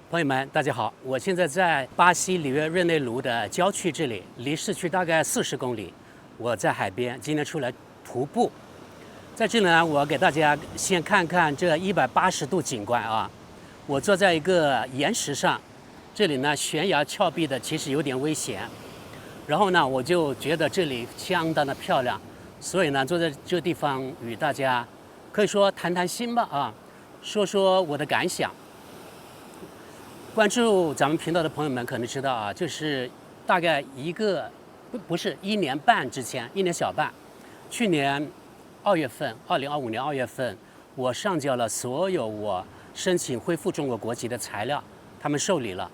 朋友们，大家好！我現在在巴西里約熱內盧的郊區，這裡離市區大概40公里。我在海邊，今天出來徒步。在這裡呢，我給大家先看看這180度景觀啊。我坐在一個岩石上，這裡呢懸崖峭壁的，其實有點危險。然後呢，我就覺得這裡相當的漂亮，所以呢，坐在這個地方與大家可以說談談心吧啊，說說我的感想。關注咱們頻道的朋友們可能知道啊，就是大概不是1年半之前，1年小半，去年2月份，2025年2月份，我上交了所有我申請恢復中國國籍的材料，他們受理了。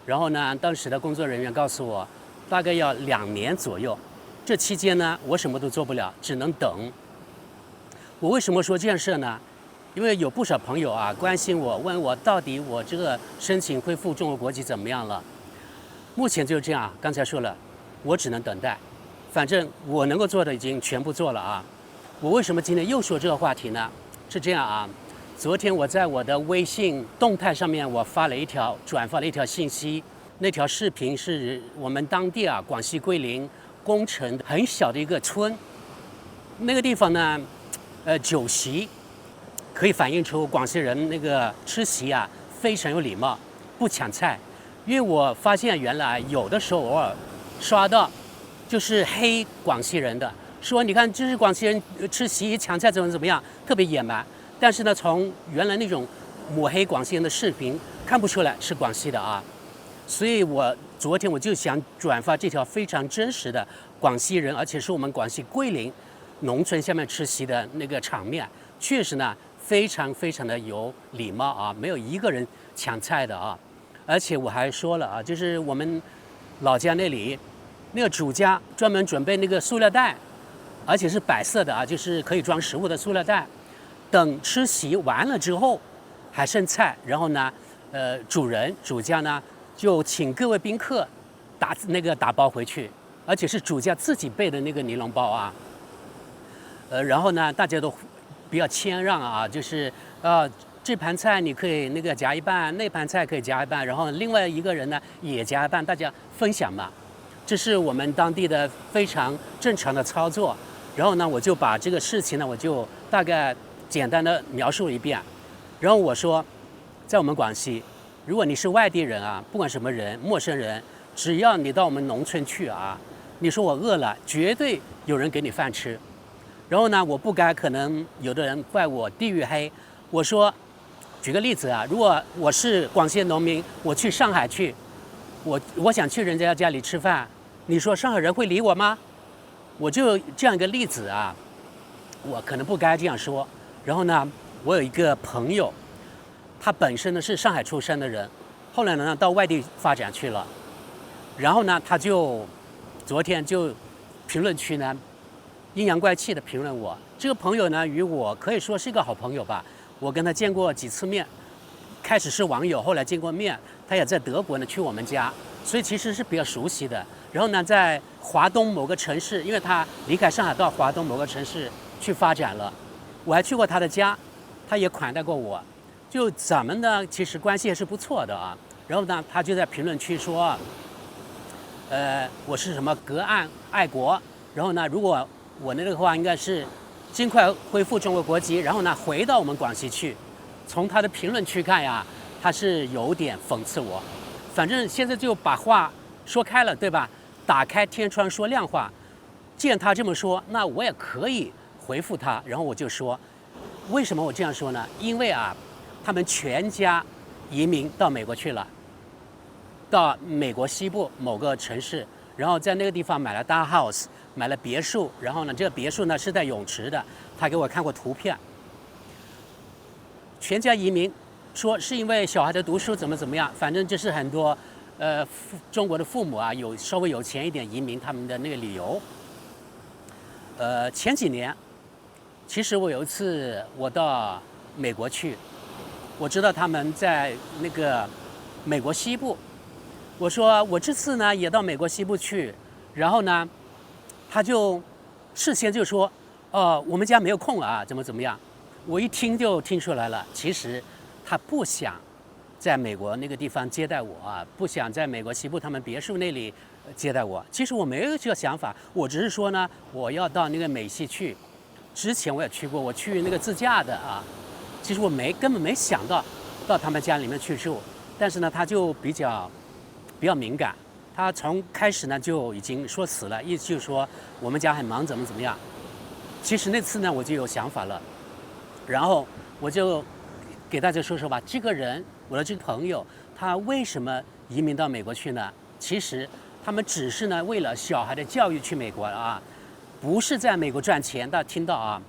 然後呢，當時的工作人員告訴我，大概要2年左右。這期間呢，我什麼都做不了，只能等。我為什麼說這件事呢？因為有不少朋友啊關心我，問我到底我這個申請恢復中國國籍怎麼樣了？目前就是這樣，剛才說了，我只能等待。反正我能夠做的已經全部做了啊。我為什麼今天又說這個話題呢？是這樣啊，昨天我在我的微信動態上面我轉發了一條信息，那條視頻是我們當地啊廣西桂林恭城很小的一個村，那個地方呢，酒席。可以反映出廣西人那個吃席啊非常有禮貌，不搶菜。因為我發現原來有的時候偶爾刷到，就是黑廣西人的，說你看這是廣西人吃席搶菜怎麼樣，特別野蠻。但是呢，從原來那種抹黑廣西人的視頻看不出來是廣西的啊。所以我昨天我就想轉發這條非常真實的廣西人，而且是我們廣西桂林農村下面吃席的那個場面，確實呢。非常非常的有禮貌啊，沒有一個人搶菜的啊，而且我還說了啊，就是我們老家那裡那個主家專門準備那個塑料袋，而且是白色的啊，就是可以裝食物的塑料袋，等吃席完了之後還剩菜，然後呢，主家呢就請各位賓客打包回去，而且是主家自己備的那個尼龍包啊，然後呢大家都比較謙讓啊，就是這盤菜你可以那個夾一半，那盤菜可以夾一半，然後另外一個人呢也夾一半，大家分享嘛。這是我們當地的非常正常的操作。然後呢，我就把這個事情呢，我就大概簡單的描述一遍。然後我說，在我們廣西，如果你是外地人啊，不管什麼人，陌生人，只要你到我們農村去啊，你說我餓了，絕對有人給你飯吃。然後呢，我不該，可能有的人怪我地域黑。我說，舉個例子啊，如果我是廣西農民，我去上海去，我想去人家家裡吃飯，你說上海人會理我嗎？我就這樣一個例子啊，我可能不該這樣說。然後呢，我有一個朋友，他本身呢是上海出生的人，後來呢到外地發展去了，然後呢他就昨天就評論區呢。陰陽怪氣的評論我，這個朋友呢與我可以說是一個好朋友吧，我跟他見過幾次面，開始是網友，後來見過面，他也在德國呢去我們家，所以其實是比較熟悉的。然後呢，在華東某個城市，因為他離開上海到華東某個城市去發展了，我還去過他的家，他也款待過我，就咱們呢其實關係也是不錯的啊。然後呢，他就在評論區說，我是什麼隔岸愛國，然後呢，如果我那個話應該是盡快恢復中國國籍，然後呢回到我們廣西去。從他的評論區看呀，他是有點諷刺我。反正現在就把話說開了，對吧？打開天窗說亮話。既然他這麼說，那我也可以回復他。然後我就說，為什麼我這樣說呢？因為啊，他們全家移民到美國去了，到美國西部某個城市，然後在那個地方買了大 house。買了別墅，然後呢，這個別墅呢是帶泳池的，他給我看過圖片。全家移民，說是因為小孩的讀書怎麼樣，反正這是很多中國的父母啊，有稍微有錢一點移民他們的那個理由。前幾年，其實我有一次我到美國去，我知道他們在那個美國西部，我說我這次呢也到美國西部去，然後呢。他就事先就說，我們家沒有空啊，怎麼樣？我一聽就聽出來了，其實他不想在美國那個地方接待我啊，不想在美國西部他們別墅那裡接待我。其實我沒有這個想法，我只是說呢，我要到那個美西去。之前我也去過，我去那個自駕的啊。其實我根本沒想到他們家裡面去住，但是呢，他就比較敏感，他從開始呢就已經說辭了，意思就是說我們家很忙，怎麼樣。其實那次呢我就有想法了，然後我就給大家說說吧，這個人，我的這個朋友，他為什麼移民到美國去呢？其實他們只是呢為了小孩的教育去美國啊，不是在美國賺錢。大家聽到啊？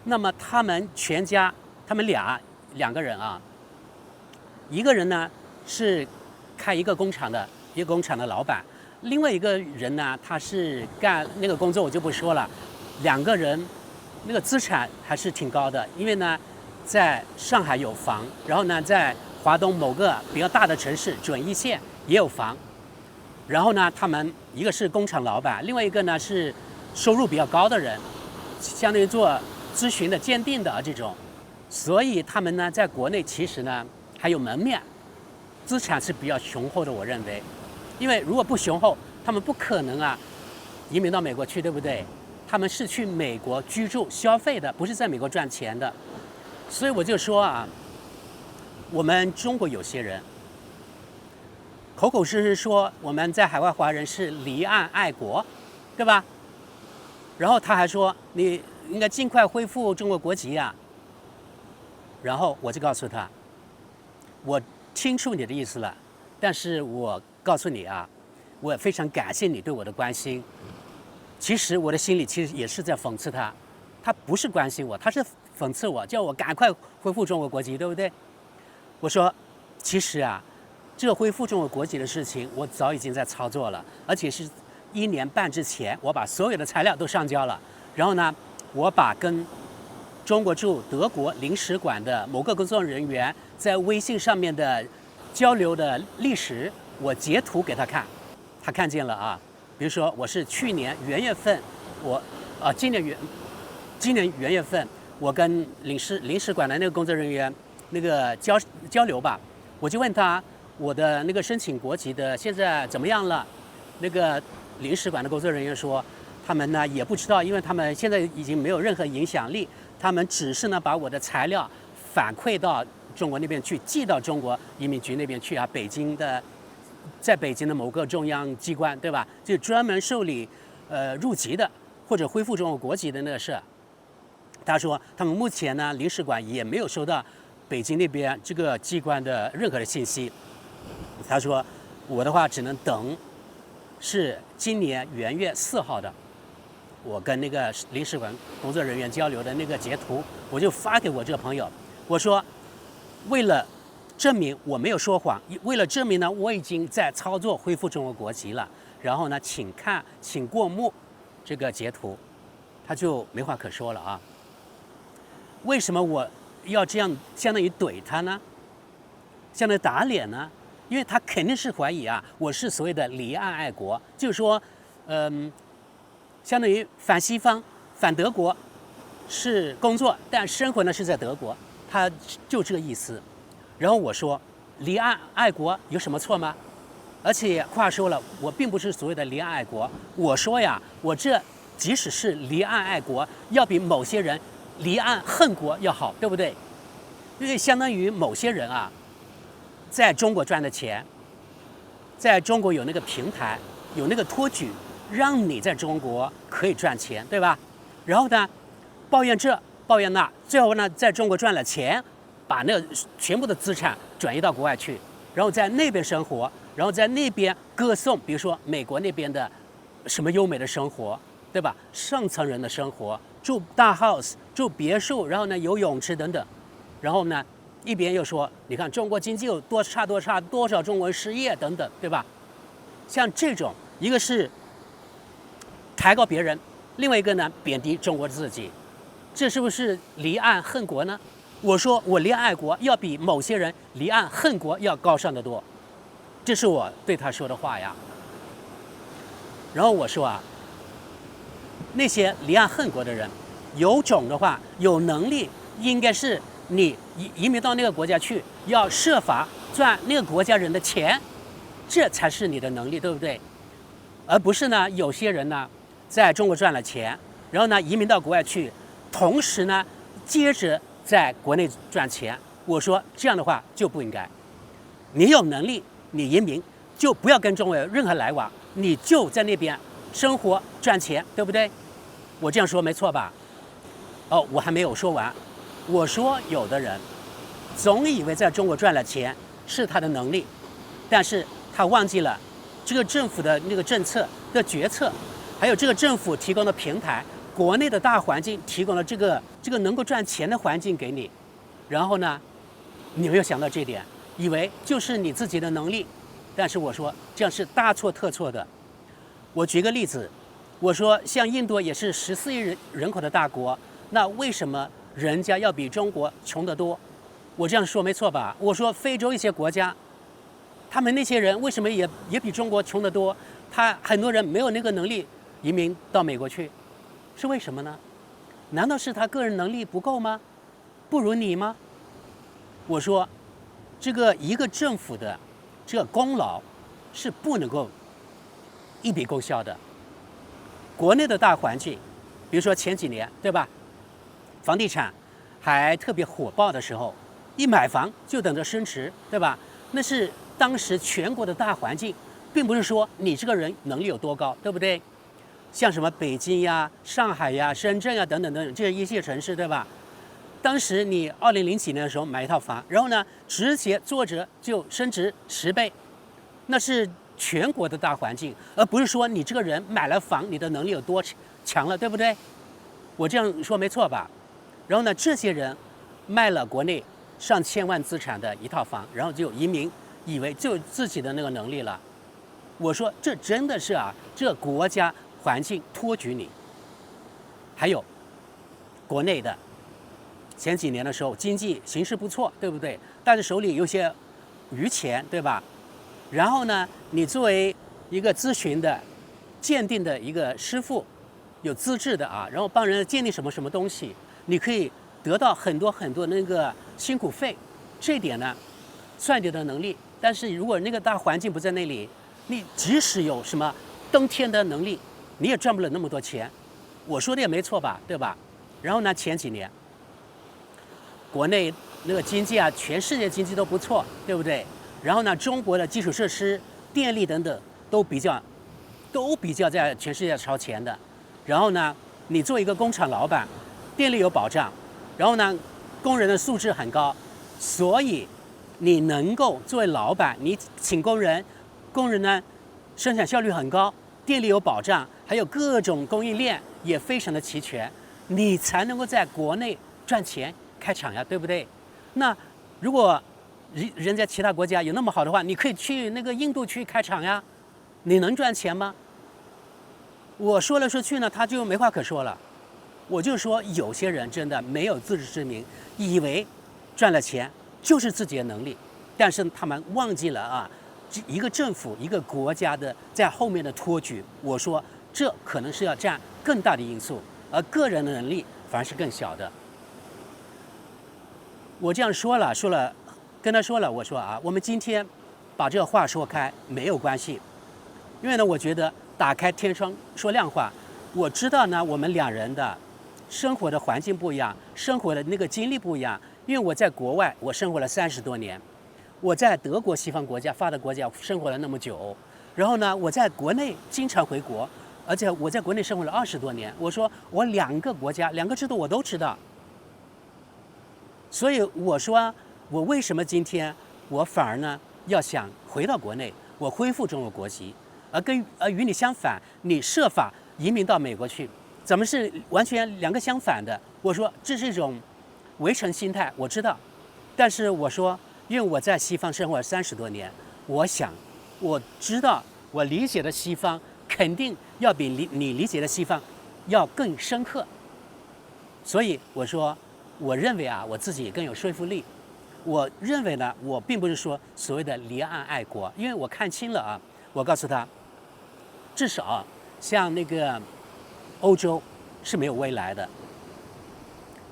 那麼他們全家，他們两個人啊，一個人呢是開一個工厂的老板，另外一個人呢他是幹那個工作我就不說了。两個人那個資產還是挺高的，因為呢在上海有房，然後呢在華東某個比較大的城市準一線也有房，然後呢他們一個是工廠老板，另外一個呢是收入比較高的人，相當於做諮詢的鉴定的這種，所以他們呢在國內其實呢還有门面，資產是比較雄厚的，我認為，因為如果不雄厚，他們不可能啊移民到美國去，對不对？他們是去美國居住消費的，不是在美國賺錢的。所以我就說啊，我們中國有些人口口聲声說我們在海外華人是離岸愛國，對吧？然後他還說你應該盡快恢復中國國籍呀。然後我就告訴他，我聽出你的意思了，但是我告訴你啊，我也非常感謝你對我的關心。其實我的心裡其實也是在諷刺他，他不是關心我，他是讽刺我，叫我趕快恢復中國國籍，對不對？我說，其實啊，這個恢復中國國籍的事情，我早已經在操作了，而且是1年半之前，我把所有的材料都上交了。然後呢，我把跟中國驻德國領事館的某個工作人員在微信上面的交流的歷史，我截圖給他看，他看見了啊。比如說，我是去年元月份，今年元月份，我跟領事館的那個工作人員那個交流吧，我就問他我的那個申請國籍的現在怎麼樣了？那個領事館的工作人員說，他們呢也不知道，因為他們現在已經沒有任何影響力，他們只是呢把我的材料反馈到中国那邊去，寄到中國移民局那邊去啊，在北京的某個中央機關，對吧？就專門受理入籍的或者恢復中國國籍的那個事。他說他們目前呢，領事館也沒有收到北京那邊這個機關的任何的信息。他說我的話只能等，是今年元月4號的，我跟那個領事館工作人員交流的那個截圖，我就發給我這個朋友，我說為了證明我沒有說謊，為了證明呢，我已經在操作恢復中國國籍了。然後呢，請過目這個截圖，他就沒話可說了啊。為什麼我要這樣相當於懟他呢？相當於打臉呢？因為他肯定是懷疑啊，我是所謂的離岸愛國，就是說，相當於反西方、反德國，是工作，但生活呢是在德國，他就這個意思。然後我說，離岸愛國有什麼錯嗎？而且話說了，我並不是所謂的離岸愛國。我說呀，我這即使是離岸愛國，要比某些人離岸恨國要好，对不對？因為相當於某些人啊，在中國賺的錢，在中國有那個平台，有那個托舉，讓你在中國可以賺錢，對吧？然後呢，抱怨這抱怨那，最後呢，在中國賺了錢，把那全部的資產轉移到國外去，然後在那邊生活，然後在那邊歌頌，比如說美國那邊的什麼優美的生活，對吧？上層人的生活，住大 house， 住別墅，然後呢有泳池等等，然後呢一邊又說，你看中國經濟有多差，多少中國人失業等等，對吧？像這種，一個是抬高別人，另外一個呢貶低中國自己，這是不是離岸恨國呢？我說我離岸愛國要比某些人離岸恨國要高尚得多，這是我對他說的話呀。然後我說啊，那些離岸恨國的人，有種的話，有能力，應該是你移民到那個國家去，要設法賺那個國家人的錢，這才是你的能力，對不對？而不是呢，有些人呢，在中國賺了錢，然後呢移民到國外去，同時呢接着在國內賺錢。我說這樣的話就不應該。你有能力，你移民就不要跟中國有任何來往，你就在那邊生活賺錢，對不對？我這樣說沒錯吧？哦，我還沒有說完。我說有的人總以為在中國賺了錢是他的能力，但是他忘記了這個政府的那個政策的決策，還有這個政府提供的平台，國內的大環境提供了這個能夠賺錢的環境給你，然後呢，你沒有想到這點，以為就是你自己的能力，但是我說這樣是大錯特錯的。我舉個例子，我說像印度也是14億人口的大國，那為什麼人家要比中國窮得多？我這樣說沒錯吧？我說非洲一些国家，他們那些人為什麼也比中國窮得多？他很多人沒有那個能力移民到美國去，是為什麼呢？難道是他個人能力不夠嗎？不如你嗎？我說，這個一個政府的這個功勞是不能夠一筆勾銷的。國內的大環境，比如說前幾年，对吧？房地產還特別火爆的時候，一買房就等着升值，对吧？那是當時全國的大環境，並不是說你這個人能力有多高，對不對？像什麼北京呀、上海呀、深圳呀等等等等，這些一線城市，对吧？當時你2007年的時候買一套房，然後呢，直接坐着就升值10倍，那是全國的大環境，而不是說你這個人買了房，你的能力有多強了，對不对？我這樣說沒錯吧？然後呢，這些人賣了國內上千萬資產的一套房，然後就移民，以為就自己的那個能力了。我說這真的是啊，這國家環境托舉你。還有國內的前幾年的時候，經濟形勢不錯，對不对？但是手裡有些餘錢，对吧？然後呢，你作為一個諮詢的、鑑定的一個師傅，有資質的啊，然後幫人鑑定什麼什麼東西，你可以得到很多很多那個辛苦費，這一點呢，算你的能力。但是如果那個大環境不在那裡，你即使有什麼登天的能力，你也賺不了那麼多錢。我說的也沒錯吧，對吧？然後呢，前幾年國內那個經濟啊，全世界經濟都不錯，對不對？然後呢，中國的基礎設施、電力等等都比较在全世界超前的。然後呢，你做一個工厂老闆，電力有保障，然後呢，工人的素質很高，所以你能夠作為老闆，你請工人，工人呢生產效率很高，電力有保障，還有各種供應鏈也非常的齊全，你才能夠在國內賺錢開廠呀，對不對？那如果人家其他國家有那麼好的話，你可以去那個印度去開廠呀，你能賺錢嗎？我說来說去呢，他就沒話可說了。我就說有些人真的沒有自知之明，以為賺了錢就是自己的能力，但是他們忘記了啊，一个政府、一个国家的在後面的托舉。我說這可能是要佔更大的因素，而個人的能力反而是更小的。我這樣說了，跟他說了，我說啊，我們今天把這個話說開沒有關係，因為呢，我覺得打開天窗說亮話。我知道呢，我們兩人的生活的環境不一樣，生活的那個經歷不一樣。因為我在國外，我生活了30多年，我在德國西方國家、發達國家生活了那麼久，然後呢，我在國內經常回國，而且我在國內生活了20多年。我說我2個國家、2個制度我都知道，所以我說我為什麼今天我反而呢要想回到國內，我恢復中國國籍，而與你相反，你設法移民到美國去，咱們是完全2個相反的。我說這是一種圍城心態，我知道，但是我說，因為我在西方生活了30多年，我想，我知道，我理解的西方肯定要比你理解的西方要更深刻，所以我說，我認為啊，我自己更有說服力。我認為呢，我並不是說所謂的離岸愛國，因為我看清了啊，我告訴他，至少像那個歐洲是沒有未來的。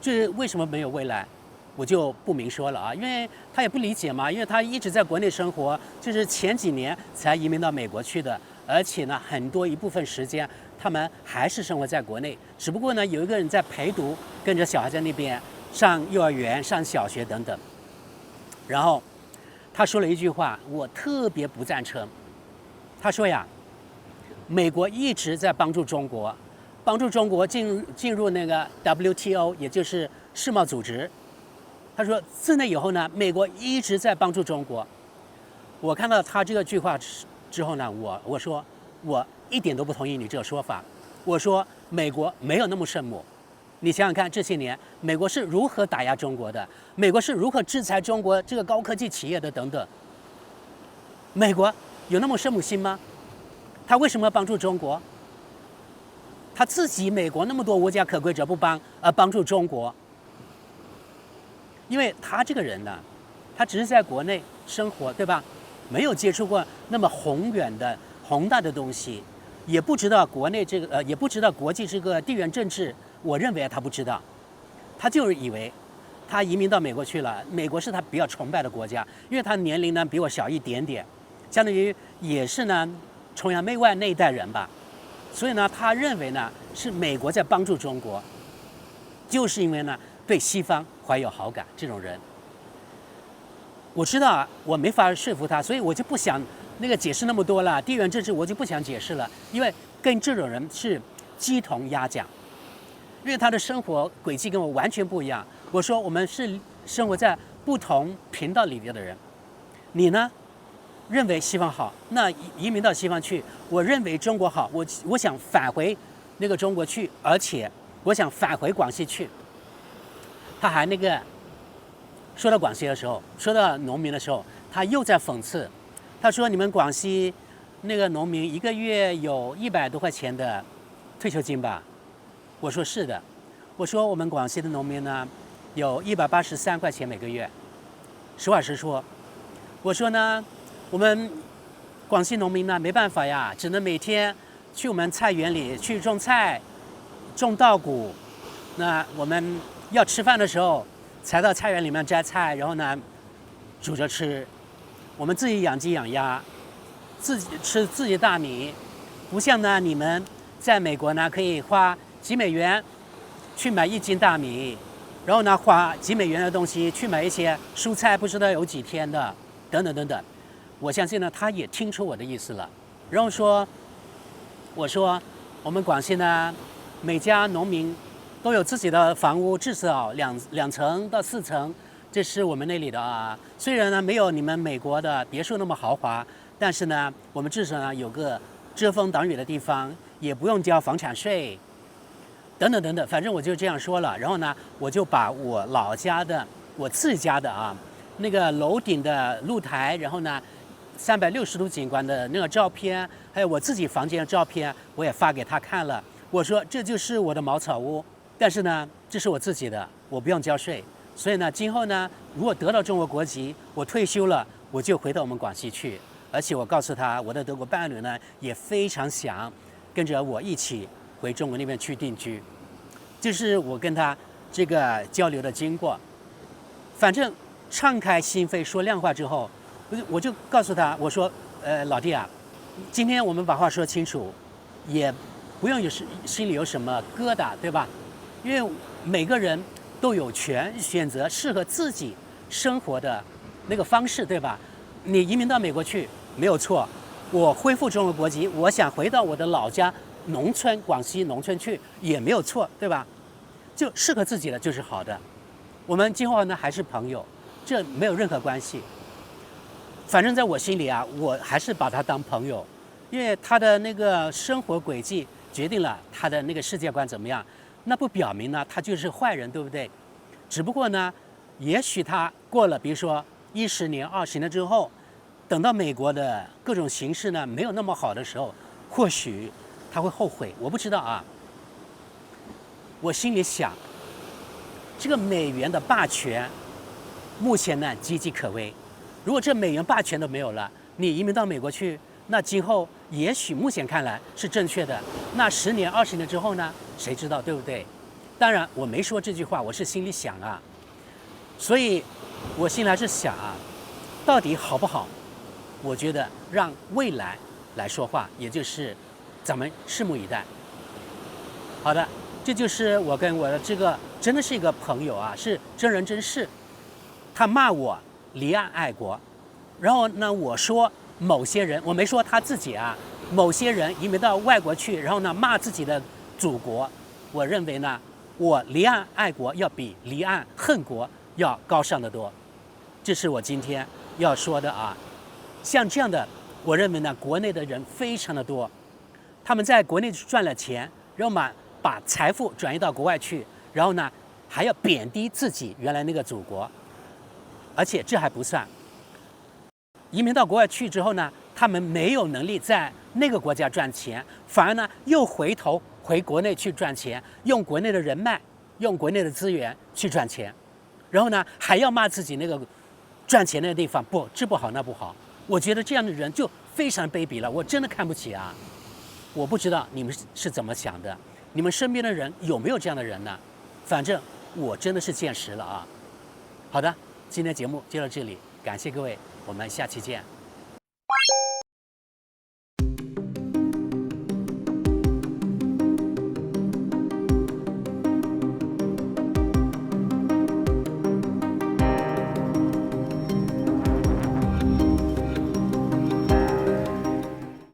這為什麼沒有未來？我就不明說了啊，因為他也不理解嘛，因為他一直在國內生活，就是前幾年才移民到美國去的，而且呢，很多一部分時間他們還是生活在國內，只不過呢，有一個人在陪讀，跟着小孩在那邊上幼兒園、上小學等等。然後他說了一句話，我特別不贊成。他說呀，美國一直在幫助中國進入那個 WTO， 也就是世貿組織。他說自那以後呢，美國一直在幫助中國。我看到他這個句話之後呢，我說我一點都不同意你這個說法。我說美國沒有那麼聖母。你想想看，這些年美國是如何打压中國的，美国是如何制裁中国这個高科技企業的等等。美國有那麼聖母心嗎？他為什麼要幫助中國？他自己美國那麼多無家可歸者不幫，而幫助中國？因為他這個人呢，他只是在國內生活，對吧？沒有接觸過那麼宏大的東西，也不知道國內這個也不知道國際這個地緣政治。我認為他不知道，他就是以為他移民到美國去了，美國是他比較崇拜的國家，因為他年齡呢比我小一點點，相當於也是呢崇洋媚外那一代人吧，所以呢他認為呢是美國在幫助中國，就是因為呢對西方懷有好感。這種人我知道啊，我沒法說服他，所以我就不想那個解釋那麼多了，地緣政治我就不想解釋了，因為跟這種人是雞同鴨講，因為他的生活軌跡跟我完全不一樣。我說我們是生活在不同頻道裡面的人，你呢認為西方好，那移民到西方去；我認為中國好，我想返回那個中國去，而且我想返回廣西去。他還那個說到廣西的時候，說到農民的時候，他又在諷刺。他說你們廣西那個農民一個月有100多塊錢的退休金吧？我說是的。我說我們廣西的農民呢，有183塊錢每個月。實話實說，我說呢，我們廣西農民呢沒辦法呀，只能每天去我們菜園裡去種菜、種稻穀。那我們要吃飯的時候，才到菜園裡面摘菜，然後呢煮着吃。我們自己養雞養鴨，自己吃自己大米，不像呢你們在美國呢可以花幾美元去買1斤大米，然後呢花幾美元的東西去買一些蔬菜，不知道有幾天的，等等等等。我相信呢他也听出我的意思了，然後说，我說我們廣西呢每家農民都有自己的房屋，至少兩層到4層。這是我們那裡的啊，雖然呢沒有你們美國的別墅那麼豪華，但是呢，我們至少呢有個遮風擋雨的地方，也不用交房產稅，等等等等。反正我就這樣說了，然後呢，我就把我老家的、我自己家的啊那個樓頂的露台，然後呢360度景觀的那個照片，還有我自己房間的照片，我也發給他看了。我說這就是我的茅草屋，但是呢，這是我自己的，我不用交稅。所以呢，今後呢，如果得到中國國籍，我退休了，我就回到我們廣西去。而且我告訴他，我的德國伴侶呢，也非常想跟着我一起回中國那邊去定居。這是我跟他這個交流的經過。反正敞開心扉說亮話之後，我就告訴他，我說，老弟啊，今天我們把話說清楚，也不用心裡有什麼疙瘩，對吧？因為每個人都有權選擇適合自己生活的那個方式，對吧？你移民到美國去沒有錯，我恢復中國國籍，我想回到我的老家農村，廣西農村去也沒有錯，對吧？就適合自己的就是好的。我們今後呢還是朋友，這沒有任何關係。反正在我心裡啊，我還是把他當朋友，因為他的那個生活軌跡決定了他的那個世界觀怎麼樣。那不表明呢，他就是壞人，對不對？只不過呢，也許他過了，比如說10年、20年之後，等到美國的各種形勢呢沒有那麼好的時候，或許他會後悔。我不知道啊。我心裡想，這個美元的霸權目前呢岌岌可危。如果這美元霸權都沒有了，你移民到美國去，那今後也許目前看來是正確的。那10年、20年之後呢？誰知道，對不對？當然我沒說這句話，我是心裡想啊。所以我心裡還是想啊，到底好不好？我覺得讓未來來說話，也就是咱們拭目以待。好的，這就是我跟我的這個真的是一個朋友啊，是真人真事。他罵我離岸愛國，然後呢，我說某些人，我沒說他自己啊，某些人移民到外國去，然後呢罵自己的祖國。我認為呢，我離岸愛國要比離岸恨國要高尚得多。這是我今天要說的啊。像這樣的，我認為呢，國內的人非常的多，他們在國內賺了錢，然後嘛把財富轉移到國外去，然後呢還要貶低自己原來那個祖國，而且這還不算，移民到國外去之後呢，他們沒有能力在那個國家賺錢，反而呢又回頭回國內去賺錢，用国內的人脈，用國內的資源去賺錢，然後呢還要罵自己那個賺錢的地方不，這不好那不好。我覺得這樣的人就非常卑鄙了，我真的看不起啊！我不知道你们是怎麼想的，你們身邊的人有沒有這樣的人呢？反正我真的是見識了啊！好的，今天節目就到這裡，感謝各位，我們下期見。